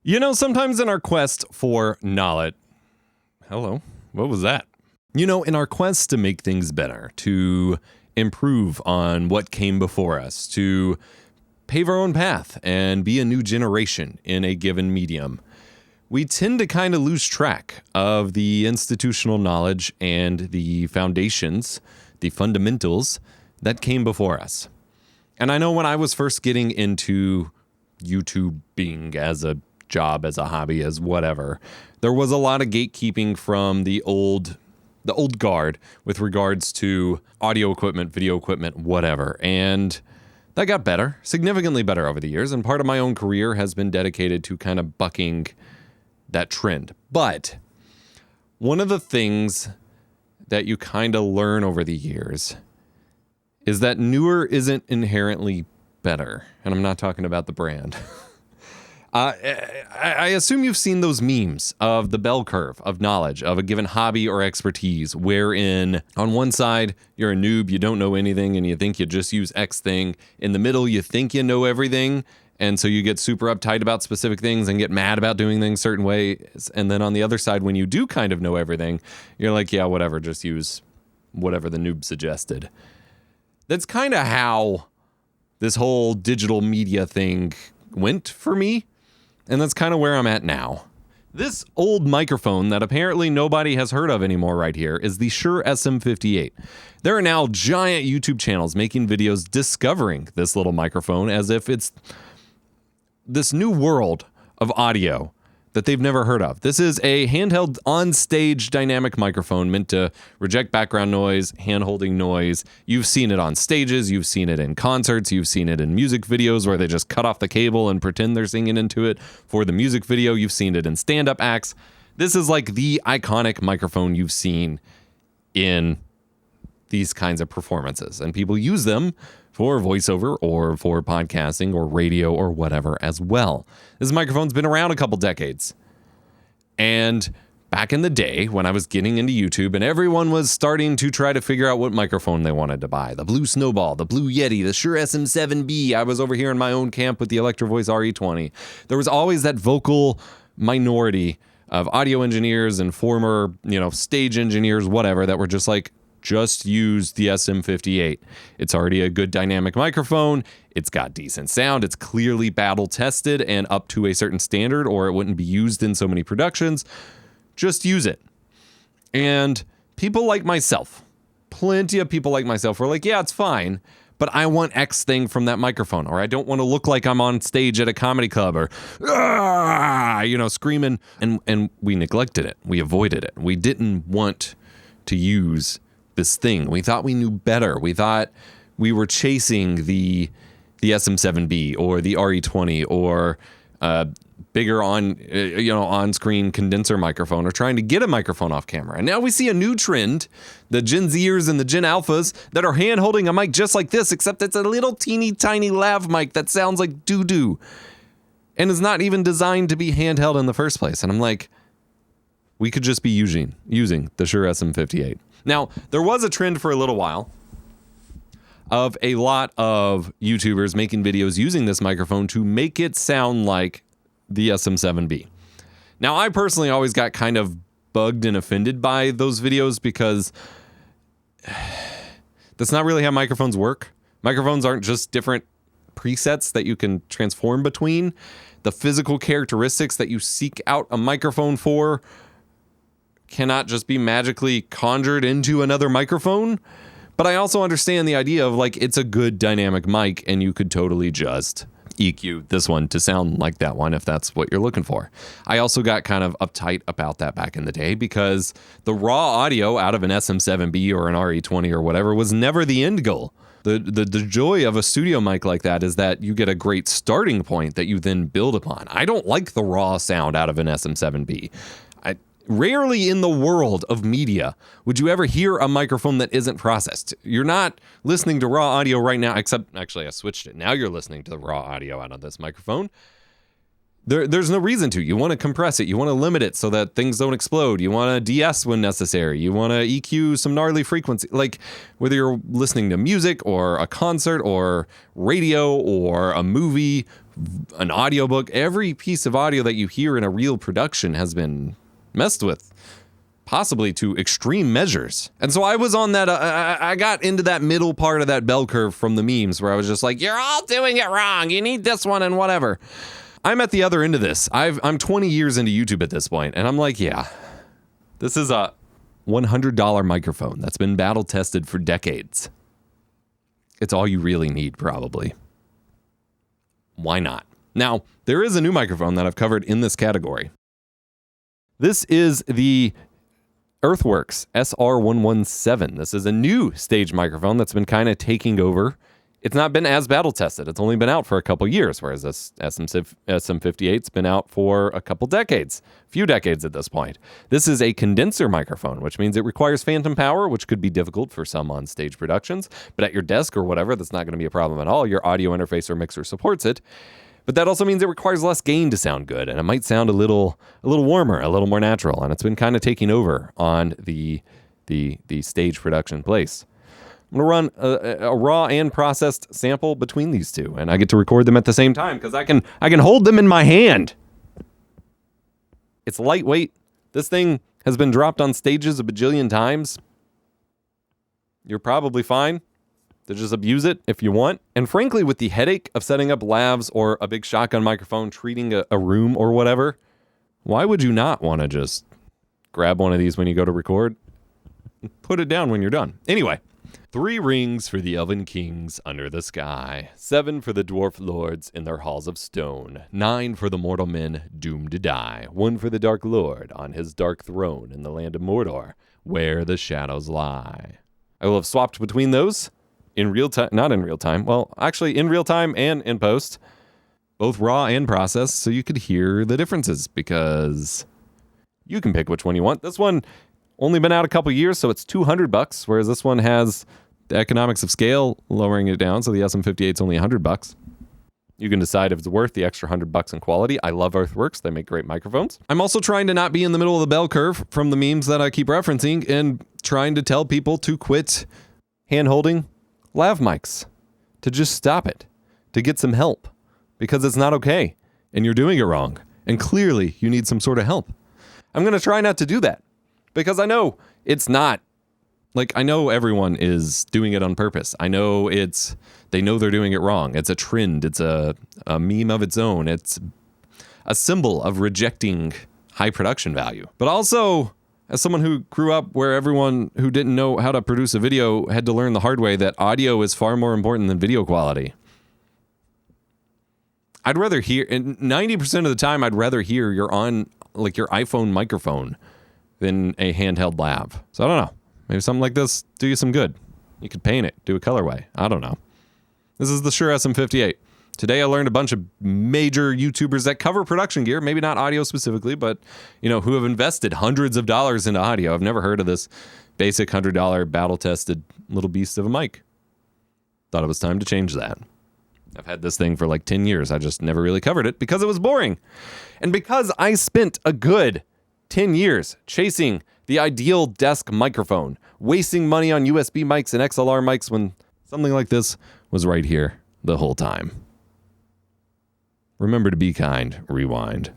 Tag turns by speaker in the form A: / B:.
A: You know, sometimes in our quest for knowledge... Hello, what was that? You know, in our quest to make things better, to improve on what came before us, to pave our own path and be a new generation in a given medium, we tend to kind of lose track of the institutional knowledge and the foundations, the fundamentals that came before us. And I know when I was first getting into YouTubing as a job, as a hobby, as whatever, there was a lot of gatekeeping from the old guard with regards to audio equipment, video equipment, whatever. And that got better, significantly better over the years. And part of my own career has been dedicated to kind of bucking that trend. But one of the things that you kind of learn over the years is that newer isn't inherently better. And I'm not talking about the brand. I assume you've seen those memes of the bell curve of knowledge of a given hobby or expertise, wherein on one side, you're a noob, you don't know anything, and you think you just use X thing. In the middle, you think you know everything, and so you get super uptight about specific things and get mad about doing things certain ways. And then on the other side, when you do kind of know everything, you're like, yeah, whatever, just use whatever the noob suggested. That's kind of how this whole digital media thing went for me. And that's kind of where I'm at now. This old microphone that apparently nobody has heard of anymore right here is the Shure SM58. There are now giant YouTube channels making videos discovering this little microphone as if it's this new world of audio that they've never heard of. This is a handheld on-stage dynamic microphone meant to reject background noise, hand-holding noise. You've seen it on stages, you've seen it in concerts, you've seen it in music videos where they just cut off the cable and pretend they're singing into it for the music video. You've seen it in stand-up acts. This is like the iconic microphone you've seen in these kinds of performances, and people use them for voiceover or for podcasting or radio or whatever as well. This microphone's been around a couple decades. And back in the day when I was getting into YouTube and everyone was starting to try to figure out what microphone they wanted to buy, the Blue Snowball, the Blue Yeti, the Shure SM7B, I was over here in my own camp with the Electro Voice RE20. There was always that vocal minority of audio engineers and former, stage engineers, whatever, that were just like, just use the SM58. It's already a good dynamic microphone. It's got decent sound. It's clearly battle tested and up to a certain standard, or it wouldn't be used in so many productions. Just use it. And people like myself, plenty of people like myself were like, yeah, it's fine, but I want X thing from that microphone, or I don't want to look like I'm on stage at a comedy club or, screaming. And we neglected it. We avoided it. We didn't want to use this thing. We thought we knew better. We thought we were chasing the SM7B or the RE20 or bigger on-screen condenser microphone, or trying to get a microphone off camera. And now we see a new trend, the Gen Zers and the Gen Alphas that are hand-holding a mic just like this, except it's a little teeny tiny lav mic that sounds like doo-doo and is not even designed to be handheld in the first place. And I'm like, we could just be using the Shure SM58. Now, there was a trend for a little while of a lot of YouTubers making videos using this microphone to make it sound like the SM7B. Now, I personally always got kind of bugged and offended by those videos because that's not really how microphones work. Microphones aren't just different presets that you can transform between. The physical characteristics that you seek out a microphone for cannot just be magically conjured into another microphone. But I also understand the idea of like, it's a good dynamic mic and you could totally just EQ this one to sound like that one if that's what you're looking for. I also got kind of uptight about that back in the day because the raw audio out of an SM7B or an RE20 or whatever was never the end goal. The joy of a studio mic like that is that you get a great starting point that you then build upon. I don't like the raw sound out of an SM7B. Rarely in the world of media would you ever hear a microphone that isn't processed. You're not listening to raw audio right now, except actually I switched it. Now you're listening to the raw audio out of this microphone. There's no reason to. You want to compress it. You want to limit it so that things don't explode. You want to de-ess when necessary. You want to EQ some gnarly frequency. Like whether you're listening to music or a concert or radio or a movie, an audiobook. Every piece of audio that you hear in a real production has been messed with, possibly to extreme measures. And so I was on that, I got into that middle part of that bell curve from the memes where I was just like, you're all doing it wrong. You need this one and whatever. I'm at the other end of this. I'm 20 years into YouTube at this point, and I'm like, yeah, this is a $100 microphone that's been battle tested for decades. It's all you really need, probably. Why not? Now, there is a new microphone that I've covered in this category. This is the Earthworks SR117. This is a new stage microphone that's been kind of taking over. It's not been as battle tested. It's only been out for a couple years, whereas this SM58's been out for a couple decades, few decades at this point. This is a condenser microphone, which means it requires phantom power, which could be difficult for some on-stage productions, but at your desk or whatever, that's not going to be a problem at all. Your audio interface or mixer supports it. But that also means it requires less gain to sound good, and it might sound a little warmer, a little more natural, and it's been kind of taking over on the stage production place. I'm going to run a raw and processed sample between these two, and I get to record them at the same time because I can hold them in my hand. It's lightweight. This thing has been dropped on stages a bajillion times. You're probably fine to just abuse it if you want. And frankly, with the headache of setting up lavs or a big shotgun microphone, treating a room or whatever, why would you not want to just grab one of these when you go to record and put it down when you're done? Anyway. 3 rings for the elven kings under the sky, 7 for the dwarf lords in their halls of stone, 9 for the mortal men doomed to die, 1 for the dark lord on his dark throne in the land of Mordor, where the shadows lie. I will have swapped between those in real time, not in real time, well, actually in real time and in post, both raw and processed, so you could hear the differences, because you can pick which one you want. This one only been out a couple years, so it's $200, whereas this one has the economics of scale lowering it down, so the SM58 is only $100. You can decide if it's worth the extra $100 in quality. I love Earthworks. They make great microphones. I'm also trying to not be in the middle of the bell curve from the memes that I keep referencing and trying to tell people to quit hand-holding lav mics, to just stop it, to get some help, because it's not okay, and you're doing it wrong, and clearly you need some sort of help. I'm going to try not to do that. Because I know it's not, like, I know everyone is doing it on purpose. I know they know they're doing it wrong. It's a trend. It's a meme of its own. It's a symbol of rejecting high production value. But also, as someone who grew up where everyone who didn't know how to produce a video had to learn the hard way that audio is far more important than video quality. I'd rather hear, and 90% of the time, I'd rather hear you're on, like, your iPhone microphone than a handheld lav. So I don't know. Maybe something like this do you some good. You could paint it, do a colorway. I don't know. This is the Shure SM58. Today I learned a bunch of major YouTubers that cover production gear, maybe not audio specifically, but who have invested hundreds of dollars into audio. I've never heard of this basic $100 battle-tested little beast of a mic. Thought it was time to change that. I've had this thing for like 10 years. I just never really covered it because it was boring. And because I spent a good 10 years chasing the ideal desk microphone, wasting money on USB mics and XLR mics when something like this was right here the whole time. Remember to be kind. Rewind.